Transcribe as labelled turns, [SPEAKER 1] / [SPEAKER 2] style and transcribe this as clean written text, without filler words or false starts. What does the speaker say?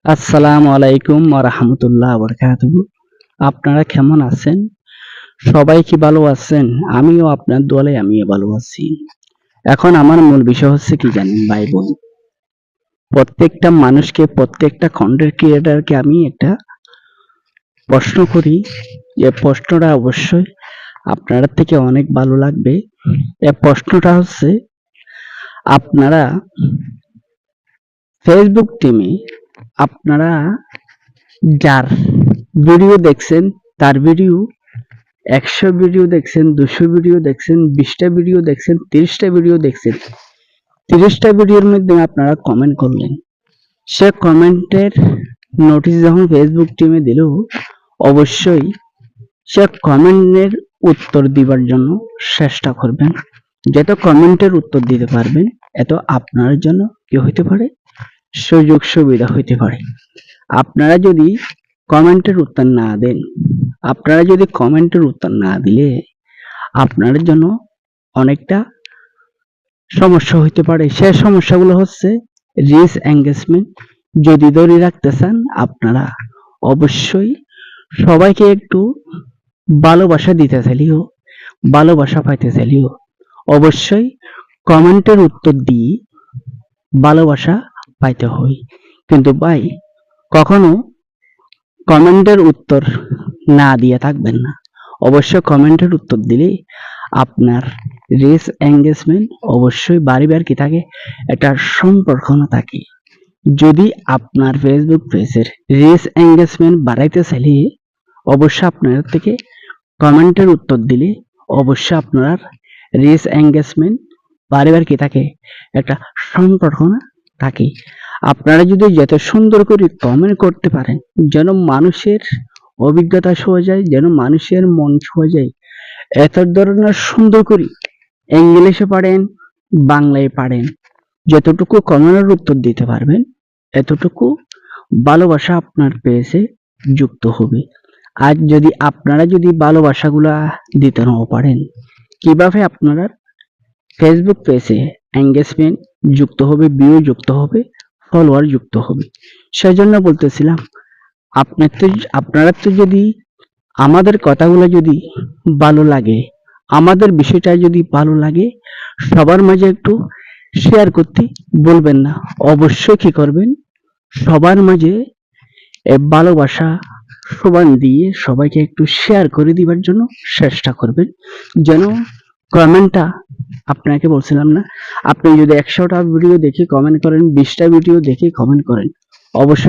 [SPEAKER 1] আসসালামু আলাইকুম ওয়া রাহমাতুল্লাহি ওয়া বারাকাতুহু। আপনারা কেমন আছেন? সবাই কি ভালো আছেন? আমিও আপনার দোয়ায় আমিও ভালো আছি। এখন আমার মূল বিষয় হচ্ছে কি জানেন ভাই বোন? প্রত্যেকটা মানুষকে প্রত্যেকটা কন্টেন্ট ক্রিয়েটরকে আমি একটা প্রশ্ন করি, যে প্রশ্নটা অবশ্যই আপনার থেকে অনেক ভালো লাগবে। এই প্রশ্নটা হচ্ছে, আপনারা ফেসবুক টিমে আপনারা যার ভিডিও দেখছেন, তার ভিডিও ১০০ ভিডিও দেখছেন, ২০০ ভিডিও দেখছেন, ২০টা ভিডিও দেখছেন, ৩০টা ভিডিও দেখছেন। ৩০টা ভিডিওর মধ্যে আপনারা কমেন্ট করলেন। সে কমেন্টের নোটিশ যখন ফেসবুক টিমে দিল, অবশ্যই সে কমেন্টের উত্তর দিবার জন্য চেষ্টা করবেন। যত কমেন্টের উত্তর দিতে পারবেন, এত আপনার জন্য কি হইতে পারে? সুযোগ সুবিধা হইতে পারে। আপনারা যদি কমেন্টের উত্তর না দেন, আপনারা যদি কমেন্টের উত্তর না দিলে আপনার জন্য অনেকটা সমস্যা হইতে পারে। সে সমস্যাগুলো হচ্ছে রিচ এঙ্গেজমেন্ট। যদি ধরে রাখতে চান, আপনারা অবশ্যই সবাইকে একটু ভালোবাসা দিতে চাইলেও, ভালোবাসা পাইতে চাইলেও অবশ্যই কমেন্টের উত্তর দিয়ে ভালোবাসা পাইতে হয়। কিন্তু ভাই, কখনো কমেন্টের উত্তর না দিয়ে থাকবেন না। অবশ্যই কমেন্টের উত্তর দিলে আপনার রিচ এঙ্গেজমেন্ট অবশ্যই বাড়িবার কি থাকে, একটা সম্পর্ক না থাকে। যদি আপনার ফেসবুক পেজের রিচ এঙ্গেজমেন্ট বাড়াইতে চাইলে অবশ্যই আপনার থেকে কমেন্টের উত্তর দিলে অবশ্যই আপনার রিচ এঙ্গেজমেন্ট বাড়িবার কি থাকে, একটা সম্পর্ক না থাকে। আপনারা যদি যত সুন্দর করে কমেন্ট করতে পারেন, যেন মানুষের অভিজ্ঞতা শোয়া যায়, যেন মানুষের মন ছোঁয়া যায়, এত ধরনের সুন্দর করে ইংলিশে পারেন, বাংলায় পারেন, যতটুকু কমেন্টের উত্তর দিতে পারবেন, এতটুকু ভালোবাসা আপনার পেজে যুক্ত হবে। আর যদি আপনারা যদি ভালোবাসাগুলা দিতে নাও পারেন, কিভাবে আপনারা ফেসবুক পেজে এঙ্গেজমেন্ট যুক্ত হবে, ভিউ যুক্ত হবে, ফলোয়ার যুক্ত হবে? সেজন্য বলতেছিলাম, আপনারা তো যদি আমাদের কথাগুলো যদি ভালো লাগে, আমাদের বিষয়টা যদি ভালো লাগে, সবার মাঝে একটু শেয়ার করতে বলবেন না। অবশ্যই কি করবেন, সবার মাঝে ভালোবাসা সবান দিয়ে সবাইকে একটু শেয়ার করে দিবার জন্য চেষ্টা করবেন, যেন কমেন্টটা, আপনাকে বলছিলাম না, আপনি যদি ১০০টা ভিডিও দেখে কমেন্ট করেন, ২০টা ভিডিও দেখে কমেন্ট করেন, অবশ্যই